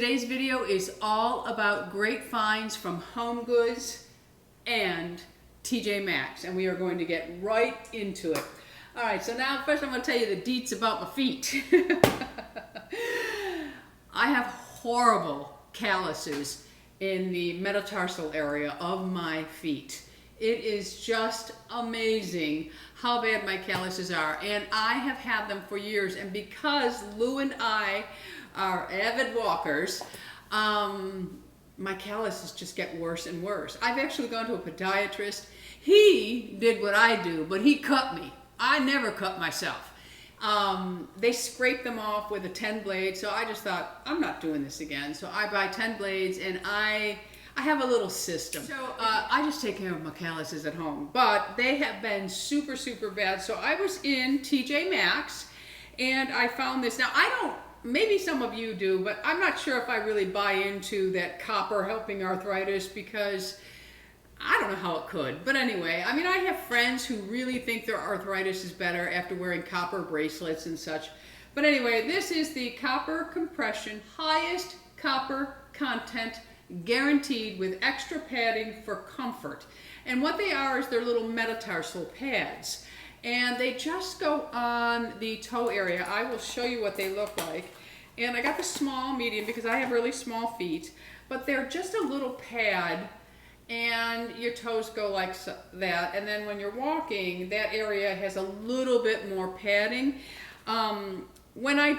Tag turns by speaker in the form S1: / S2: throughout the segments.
S1: Today's video is all about great finds from HomeGoods and TJMaxx, and we are going to get right into it. All right, so now first I'm going to tell you the deets about my feet. I have horrible calluses in the metatarsal area of my feet. It is just amazing how bad my calluses are, and I have had them for years, and because Lou and I are avid walkers, my calluses just get worse and worse. I've actually gone to a podiatrist. He did what I do, but he cut me. I never cut myself. They scrape them off with a 10 blade, so I just thought, I'm not doing this again. So I buy 10 blades, and I have a little system. So I just take care of my calluses at home, but they have been super, super bad. So I was in TJMaxx, and I found this. Now, maybe some of you do, but I'm not sure if I really buy into that copper helping arthritis, because I don't know how it could. But anyway, I mean, I have friends who really think their arthritis is better after wearing copper bracelets and such. But anyway, this is the copper compression, highest copper content guaranteed, with extra padding for comfort. And what they are is they're little metatarsal pads, and they just go on the toe area. I will show you what they look like. And I got the small, medium, because I have really small feet, but they're just a little pad, and your toes go like that. And then when you're walking, that area has a little bit more padding. When I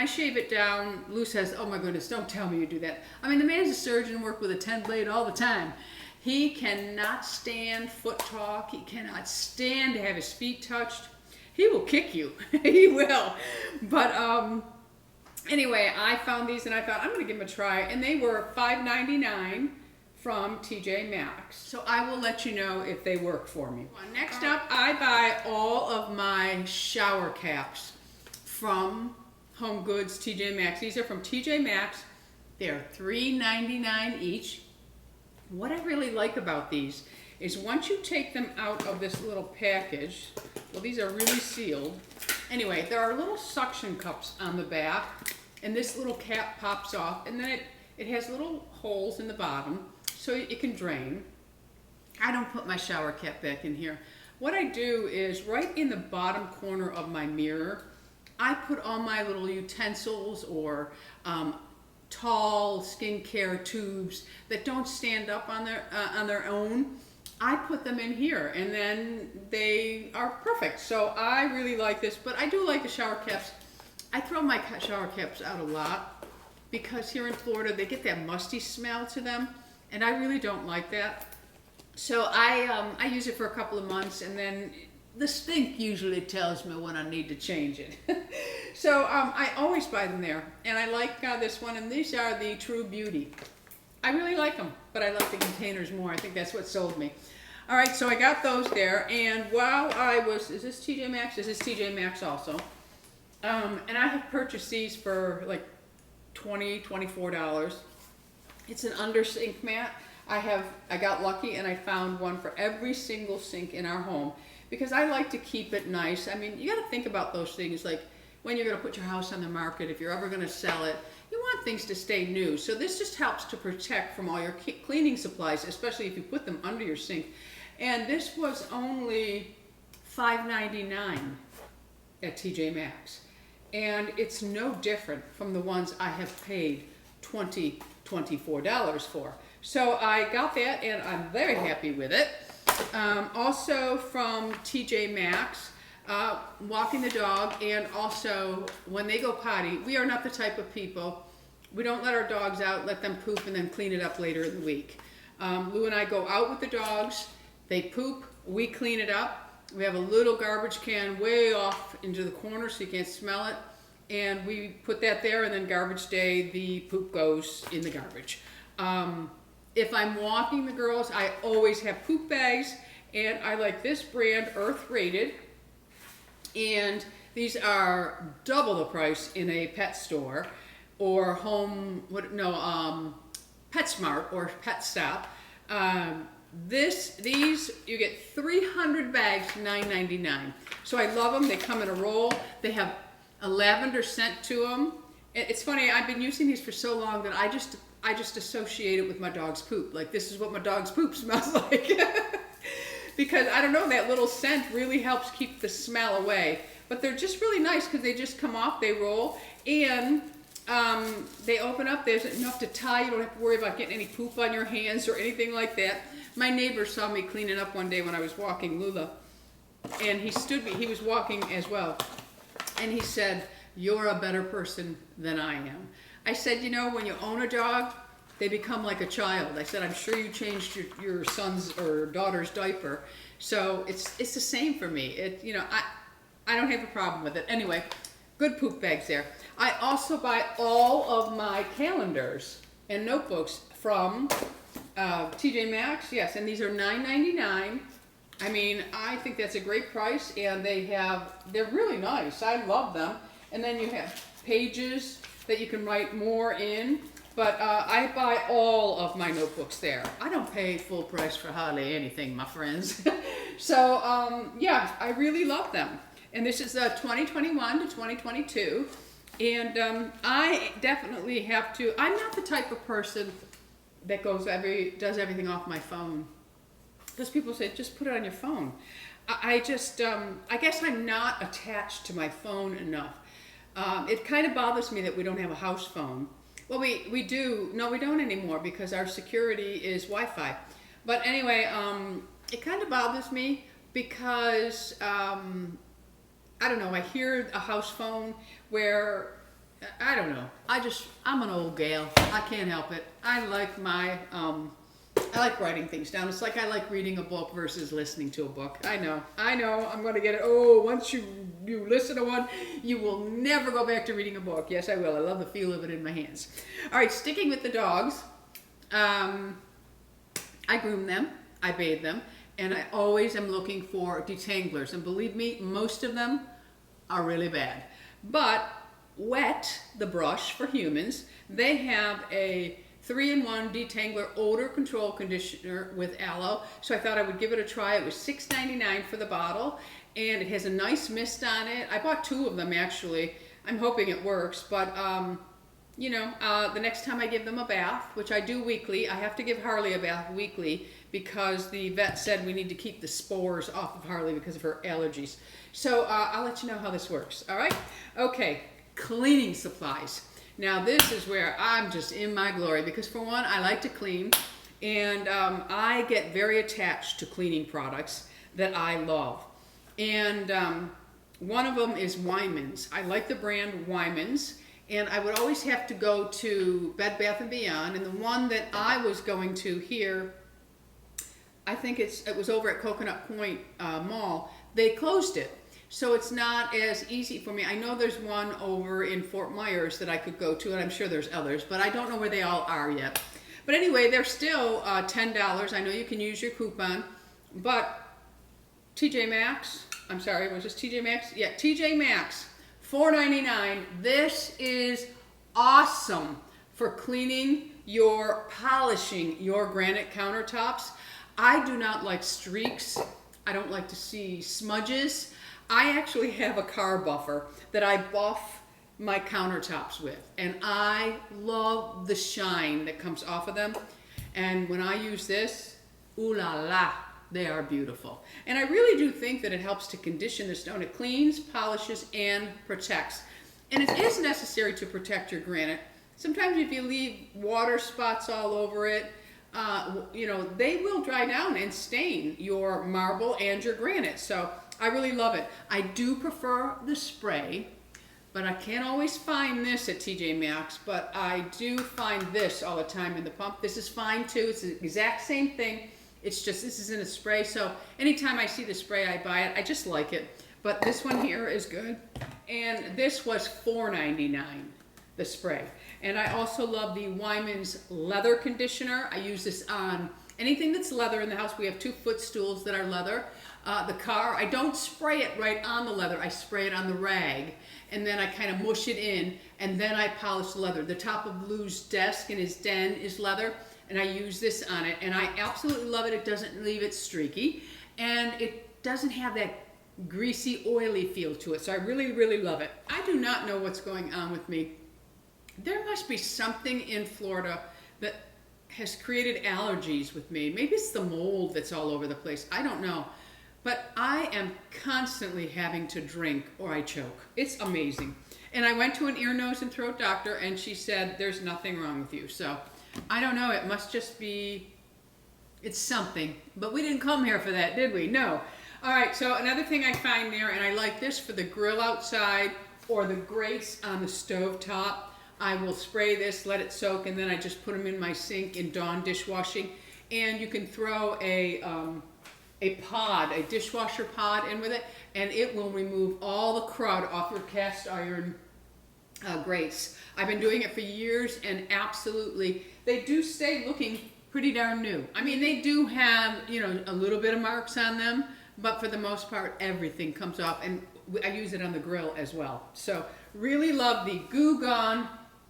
S1: shave it down, Lou says, oh my goodness, don't tell me you do that. I mean, the man's a surgeon, work with a 10 blade all the time. He cannot stand foot talk. He cannot stand to have his feet touched. He will kick you. He will. But anyway, I found these and I thought, I'm going to give them a try. And they were $5.99 from TJMaxx. So I will let you know if they work for me. Next up, I buy all of my shower caps from HomeGoods, TJMaxx. These are from TJMaxx. They're $3.99 each. What I really like about these is once you take them out of this little package, well, these are really sealed. Anyway, there are little suction cups on the back, and this little cap pops off, and then it has little holes in the bottom so it can drain. I don't put my shower cap back in here. What I do is right in the bottom corner of my mirror, I put all my little utensils or tall skincare tubes that don't stand up on their own. I put them in here, and then they are perfect. So I really like this, but I do like the shower caps. I throw my shower caps out a lot because here in Florida they get that musty smell to them, and I really don't like that. So I use it for a couple of months, and then the stink usually tells me when I need to change it. So I always buy them there, and I like this one, and these are the True Beauty. I really like them, but I like the containers more. I think that's what sold me. All right, so I got those there, and while I was, is this TJMaxx? This is TJMaxx also. And I have purchased these for like $20, $24. It's an under sink mat. I got lucky and I found one for every single sink in our home, because I like to keep it nice. I mean, you got to think about those things, like when you're going to put your house on the market, if you're ever going to sell it, you want things to stay new. So this just helps to protect from all your cleaning supplies, especially if you put them under your sink. And this was only $5.99 at TJMaxx. And it's no different from the ones I have paid $20, $24 for. So I got that, and I'm very happy with it. Also from TJMaxx, walking the dog, and also when they go potty, we are not the type of people, we don't let our dogs out, let them poop, and then clean it up later in the week. Lou and I go out with the dogs, they poop, we clean it up. We have a little garbage can way off into the corner so you can't smell it, and we put that there, and then garbage day, the poop goes in the garbage. If I'm walking the girls, I always have poop bags, and I like this brand, Earth Rated, and these are double the price in a pet store or PetSmart or PetStop. These you get 300 bags, $9.99. So I love them. They come in a roll. They have a lavender scent to them. It's funny, I've been using these for so long that I just associate it with my dog's poop. Like, this is what my dog's poop smells like. Because, I don't know, that little scent really helps keep the smell away. But they're just really nice because they just come off, they roll, and they open up. There's enough to tie. You don't have to worry about getting any poop on your hands or anything like that. My neighbor saw me cleaning up one day when I was walking Lula, and he was walking as well, and he said, "You're a better person than I am." I said, you know, when you own a dog, they become like a child. I said, I'm sure you changed your son's or daughter's diaper. So it's the same for me. I don't have a problem with it. Anyway, good poop bags there. I also buy all of my calendars and notebooks from TJMaxx. Yes, and these are $9.99. I mean, I think that's a great price, and they're really nice. I love them. And then you have pages that you can write more in. But I buy all of my notebooks there. I don't pay full price for hardly anything, my friends. So, yeah, I really love them. And this is 2021 to 2022. And I definitely have to, I'm not the type of person that does everything off my phone. Because people say, just put it on your phone. I guess I'm not attached to my phone enough. It kind of bothers me that we don't have a house phone. Well, we do. No, we don't anymore because our security is Wi-Fi. But anyway, it kind of bothers me because, I don't know, I hear a house phone where, I don't know, I'm an old gal. I can't help it. I like writing things down. It's like I like reading a book versus listening to a book. I know, I'm going to get it. Oh, once you listen to one, you will never go back to reading a book. Yes, I will. I love the feel of it in my hands. All right, sticking with the dogs, I groom them, I bathe them, and I always am looking for detanglers. And believe me, most of them are really bad. But Wet, the brush for humans, they have a 3-in-1 detangler odor control conditioner with aloe. So I thought I would give it a try. It was $6.99 for the bottle, and it has a nice mist on it. I bought 2 of them actually. I'm hoping it works, but the next time I give them a bath, which I do weekly, I have to give Harley a bath weekly because the vet said we need to keep the spores off of Harley because of her allergies. So I'll let you know how this works, all right? Okay, cleaning supplies. Now this is where I'm just in my glory because for one, I like to clean, and I get very attached to cleaning products that I love. And one of them is Weimar's. I like the brand Weimar's, and I would always have to go to Bed Bath & Beyond, and the one that I was going to here, I think it was over at Coconut Point Mall, they closed it. So it's not as easy for me. I know there's one over in Fort Myers that I could go to, and I'm sure there's others, but I don't know where they all are yet. But anyway, they're still $10. I know you can use your coupon, but TJMaxx, I'm sorry, was this TJMaxx? Yeah, TJMaxx, $4.99. This is awesome for cleaning polishing your granite countertops. I do not like streaks. I don't like to see smudges. I actually have a car buffer that I buff my countertops with, and I love the shine that comes off of them. And when I use this, ooh la la, they are beautiful. And I really do think that it helps to condition the stone. It cleans, polishes, and protects. And it is necessary to protect your granite. Sometimes if you leave water spots all over it, they will dry down and stain your marble and your granite. So I really love it. I do prefer the spray, but I can't always find this at TJMaxx, but I do find this all the time in the pump. This is fine too. It's the exact same thing. It's just this is in a spray, so anytime I see the spray, I buy it. I just like it. But this one here is good. And this was $4.99, the spray. And I also love the Weimar's leather conditioner. I use this on anything that's leather in the house. We have 2 footstools that are leather. The car, I don't spray it right on the leather. I spray it on the rag, and then I kind of mush it in, and then I polish the leather. The top of Lou's desk in his den is leather, and I use this on it, and I absolutely love it. It doesn't leave it streaky, and it doesn't have that greasy, oily feel to it, so I really, really love it. I do not know what's going on with me. There must be something in Florida that has created allergies with me. Maybe it's the mold that's all over the place. I don't know. But I am constantly having to drink or I choke. It's amazing. And I went to an ear, nose, and throat doctor and she said, there's nothing wrong with you. So I don't know. It must just be, it's something. But we didn't come here for that, did we? No. All right, so another thing I find there, and I like this for the grill outside or the grates on the stove top. I will spray this, let it soak, and then I just put them in my sink in Dawn dishwashing. And you can throw a pod, a dishwasher pod in with it, and it will remove all the crud off your cast iron grates. I've been doing it for years, and absolutely, they do stay looking pretty darn new. I mean, they do have, you know, a little bit of marks on them, but for the most part, everything comes off, and I use it on the grill as well. So, really love the Goo Gone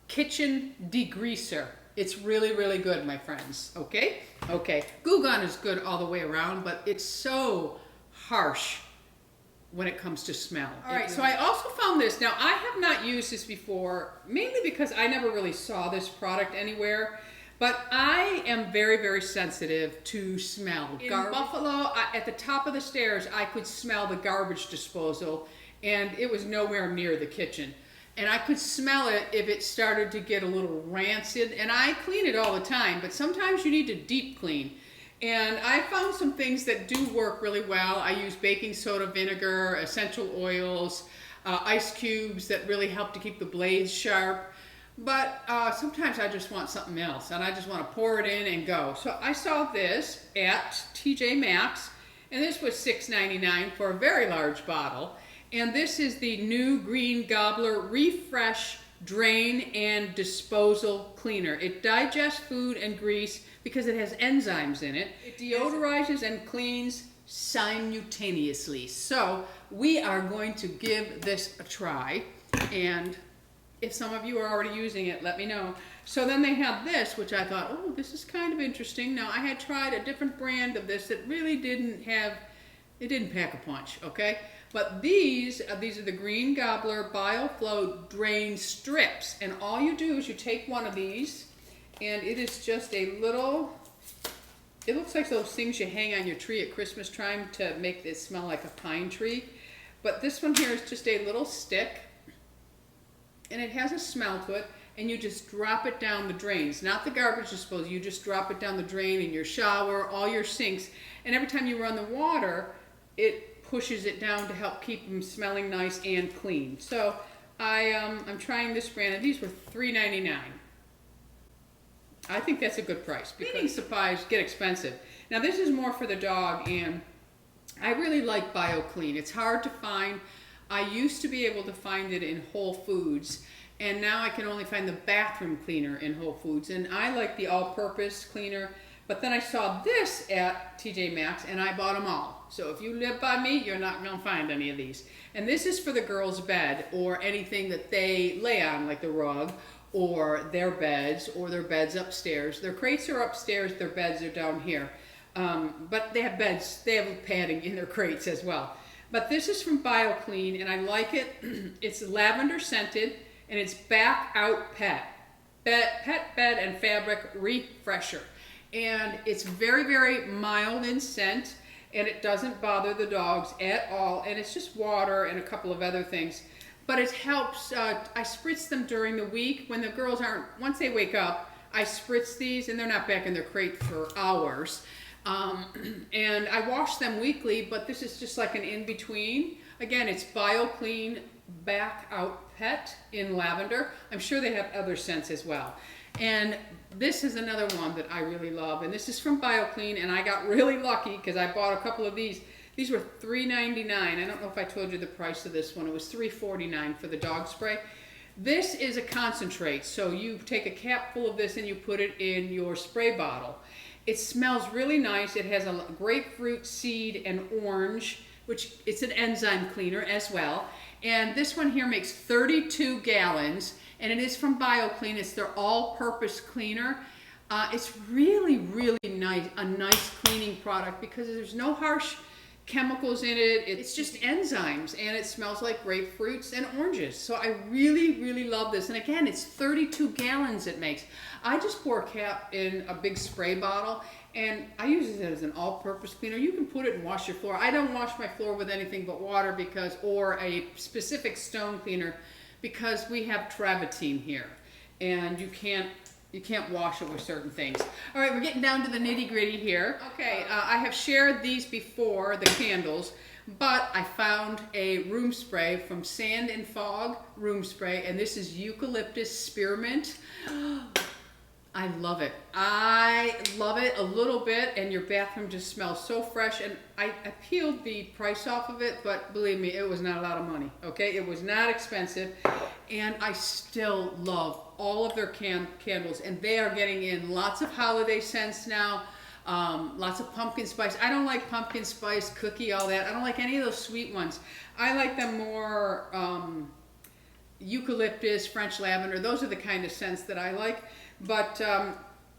S1: Kitchen Degreaser. It's really, really good, my friends, okay? Okay, Goo Gone is good all the way around, but it's so harsh when it comes to smell. All right, so I also found this. Now, I have not used this before, mainly because I never really saw this product anywhere, but I am very, very sensitive to smell. In Buffalo, at the top of the stairs, I could smell the garbage disposal, and it was nowhere near the kitchen. And I could smell it if it started to get a little rancid, and I clean it all the time, but sometimes you need to deep clean. And I found some things that do work really well. I use baking soda, vinegar, essential oils, ice cubes that really help to keep the blades sharp. But sometimes I just want something else, and I just want to pour it in and go. So I saw this at TJMaxx, and this was $6.99 for a very large bottle. And this is the new Green Gobbler Refresh Drain and Disposal Cleaner. It digests food and grease because it has enzymes in it. It deodorizes and cleans simultaneously. So we are going to give this a try. And if some of you are already using it, let me know. So then they have this, which I thought, oh, this is kind of interesting. Now, I had tried a different brand of this that really didn't have, it didn't pack a punch, okay? But these are the Green Gobbler BioFlow Drain Strips. And all you do is you take one of these, and it is just a little, it looks like those things you hang on your tree at Christmas time to make it smell like a pine tree. But this one here is just a little stick, and it has a smell to it, and you just drop it down the drains. Not the garbage disposal, you just drop it down the drain in your shower, all your sinks, and every time you run the water, it pushes it down to help keep them smelling nice and clean. So I'm trying this brand, and these were $3.99. I think that's a good price because cleaning supplies get expensive. Now this is more for the dog, and I really like BioClean. It's hard to find. I used to be able to find it in Whole Foods, and now I can only find the bathroom cleaner in Whole Foods, and I like the all-purpose cleaner. But then I saw this at TJMaxx, and I bought them all. So if you live by me, you're not going to find any of these. And this is for the girls' bed or anything that they lay on, like the rug or their beds upstairs. Their crates are upstairs, their beds are down here. But they have beds, they have padding in their crates as well. But this is from BioClean, and I like it. It's lavender scented, and it's Back Out Pet Bed and Fabric Refresher. And it's very, very mild in scent, and it doesn't bother the dogs at all. And it's just water and a couple of other things. But it helps, I spritz them during the week when the girls aren't, once they wake up, I spritz these, and they're not back in their crate for hours. And I wash them weekly, but this is just like an in-between. Again, it's BioClean Back Out Pet in lavender. I'm sure they have other scents as well. And this is another one that I really love, and this is from BioClean, and I got really lucky because I bought a couple of these. These were $3.99. I don't know if I told you the price of this one. It was $3.49 for the dog spray. This is a concentrate, so you take a cap full of this and you put it in your spray bottle. It smells really nice. It has a grapefruit seed and orange, which it's an enzyme cleaner as well. And this one here makes 32 gallons. And it is from BioClean. It's their all-purpose cleaner. It's really, really nice, a nice cleaning product because there's no harsh chemicals in it. It's just enzymes, and it smells like grapefruits and oranges. So I really, really love this. And again, it's 32 gallons it makes. I just pour a cap in a big spray bottle, and I use it as an all-purpose cleaner. You can put it and wash your floor. I don't wash my floor with anything but water because, or a specific stone cleaner, because we have travertine here, and you can't wash it with certain things. All right, we're getting down to the nitty-gritty here. Okay, I have shared these before, the candles, but I found a room spray from Sand and Fog room spray, and this is eucalyptus spearmint. I love it. I love it a little bit, and your bathroom just smells so fresh. And I peeled the price off of it, but believe me, it was not a lot of money, okay? It was not expensive, and I still love all of their candles, and they are getting in lots of holiday scents now, lots of pumpkin spice. I don't like pumpkin spice, cookie, all that. I don't like any of those sweet ones. I like them more eucalyptus, French lavender. Those are the kind of scents that I like. But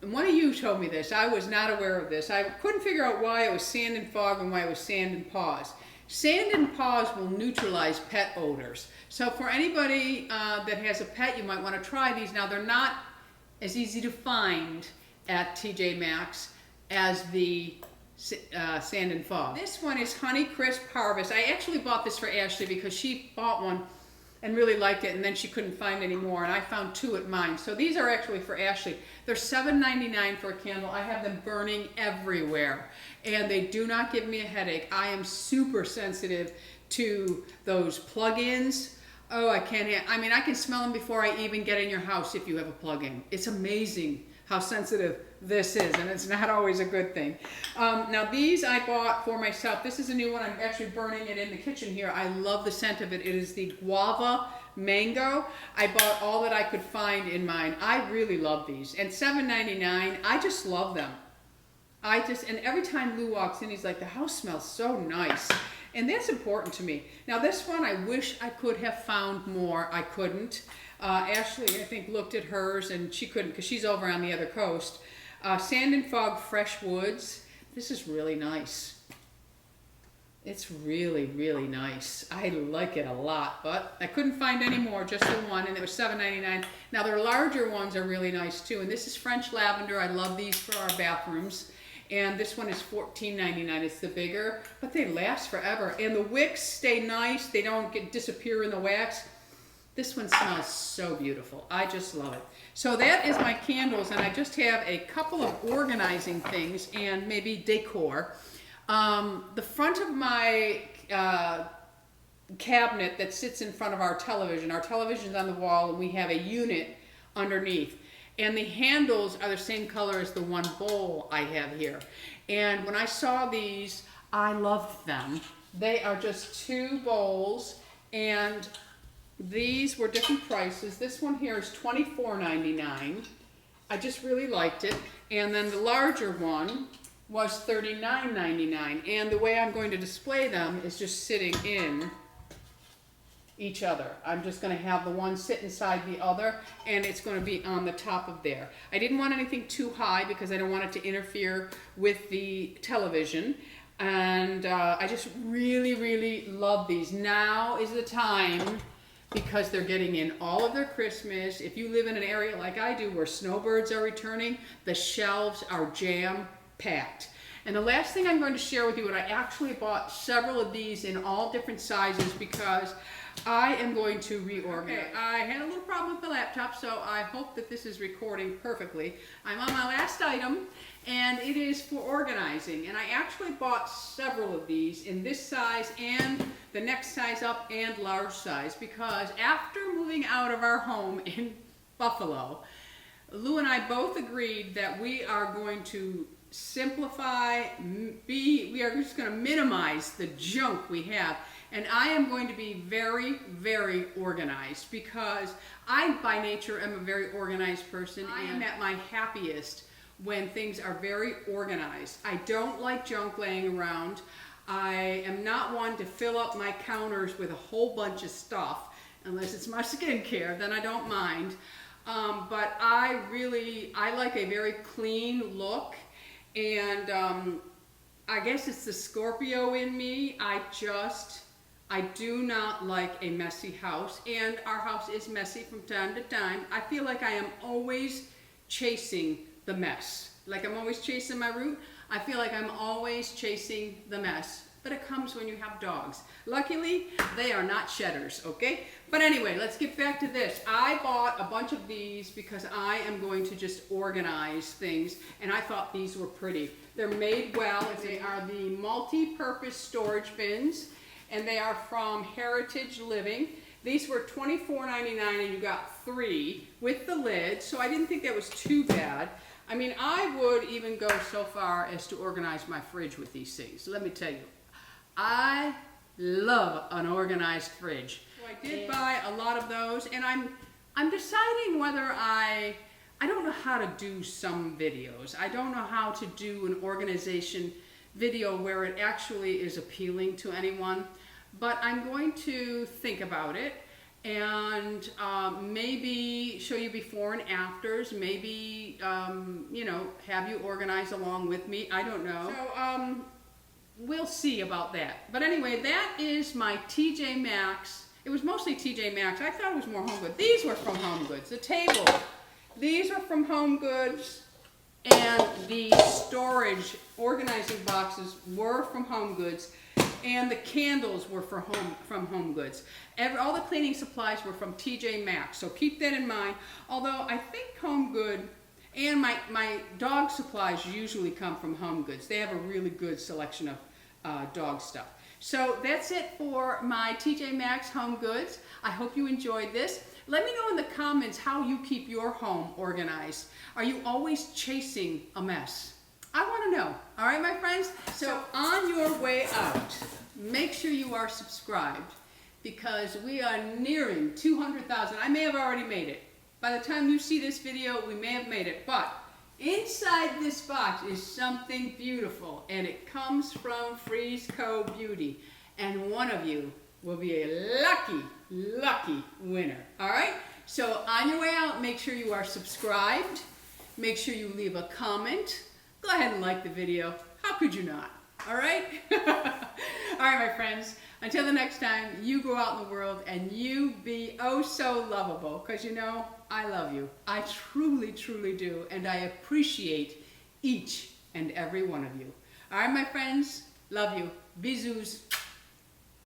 S1: one of you told me this. I was not aware of this. I couldn't figure out why it was Sand and Fog and why it was Sand and Paws. Sand and Paws will neutralize pet odors. So for anybody that has a pet, you might want to try these. Now, they're not as easy to find at TJMaxx as the Sand and Fog. This one is Honey Crisp Harvest. I actually bought this for Ashley because she bought one and really liked it, and then she couldn't find any more, and I found two at mine. So these are actually for Ashley. They're $7.99 for a candle. I have them burning everywhere, and they do not give me a headache. I am super sensitive to those plug-ins. Oh, I can't, I mean, I can smell them before I even get in your house if you have a plug-in. It's amazing how sensitive this is, and it's not always a good thing. Now these I bought for myself. This is a new one. I'm actually burning it in the kitchen here. I love the scent of it. It is the Guava Mango. I bought all that I could find in mine. I really love these. And $7.99, I just love them. And every time Lou walks in, he's like, the house smells so nice. And that's important to me. Now this one, I wish I could have found more. I couldn't. Ashley, I think, looked at hers, and she couldn't because she's over on the other coast. Sand and Fog Fresh Woods. This is really nice. It's really, really nice. I like it a lot, but I couldn't find any more, just the one, and it was $7.99. Now their larger ones are really nice too, and this is French Lavender. I love these for our bathrooms. And this one is $14.99. It's the bigger, but they last forever. And the wicks stay nice. They don't disappear in the wax. This one smells so beautiful. I just love it. So that is my candles, and I just have a couple of organizing things and maybe decor. The front of my cabinet that sits in front of our television's on the wall, and we have a unit underneath. And the handles are the same color as the one bowl I have here. And when I saw these, I loved them. They are just two bowls, and these were different prices. This one here is $24.99. I just really liked it. And then the larger one was $39.99. And the way I'm going to display them is just sitting in each other. I'm just going to have the one sit inside the other, and it's going to be on the top of there. I didn't want anything too high because I don't want it to interfere with the television. And I just really, really love these. Now is the time, because they're getting in all of their Christmas. If you live in an area like I do where snowbirds are returning, the shelves are jam-packed. And the last thing I'm going to share with you, and I actually bought several of these in all different sizes because I am going to reorganize. Okay, I had a little problem with the laptop, so I hope that this is recording perfectly. I'm on my last item, and it is for organizing. And I actually bought several of these in this size and the next size up and large size, because after moving out of our home in Buffalo, Lou and I both agreed that we are going to simplify, we are just going to minimize the junk we have. And I am going to be very, very organized, because I, by nature, am a very organized person. I am at my happiest when things are very organized. I don't like junk laying around. I am not one to fill up my counters with a whole bunch of stuff, unless it's my skincare, then I don't mind. But I like a very clean look, and I guess it's the Scorpio in me. I do not like a messy house, and our house is messy from time to time. I feel like I am always chasing the mess. Like I'm always chasing my root. I feel like I'm always chasing the mess. But it comes when you have dogs. Luckily, they are not shedders, okay? But anyway, let's get back to this. I bought a bunch of these because I am going to just organize things, and I thought these were pretty. They're made well. They are the multi-purpose storage bins, and they are from Heritage Living. These were $24.99, and you got 3 with the lid, so I didn't think that was too bad. I mean, I would even go so far as to organize my fridge with these things. Let me tell you, I love an organized fridge. So I did buy a lot of those, and I'm deciding whether I don't know how to do some videos. I don't know how to do an organization video where it actually is appealing to anyone, but I'm going to think about it and maybe show you before and afters, maybe, you know, have you organize along with me. I don't know. So, we'll see about that. But anyway, that is my TJMaxx. It was mostly TJMaxx. I thought it was more HomeGoods. These were from HomeGoods. The table, these were from HomeGoods, and the storage organizing boxes were from HomeGoods, and the candles were from HomeGoods. All the cleaning supplies were from TJMaxx, so keep that in mind. Although I think HomeGoods and my dog supplies usually come from HomeGoods. They have a really good selection of dog stuff. So that's it for my TJMaxx HomeGoods. I hope you enjoyed this. Let me know in the comments how you keep your home organized. Are you always chasing a mess? I want to know. All right, my friends? So on your way out, make sure you are subscribed because we are nearing 200,000. I may have already made it. By the time you see this video, we may have made it, but inside this box is something beautiful, and it comes from Freeze Co. Beauty, and one of you will be a lucky winner, all right? So on your way out, make sure you are subscribed, make sure you leave a comment, go ahead and like the video, how could you not, all right? All right, my friends. Until the next time, you go out in the world and you be oh so lovable, because you know, I love you. I truly, truly do, and I appreciate each and every one of you. All right, my friends, love you. Bisous.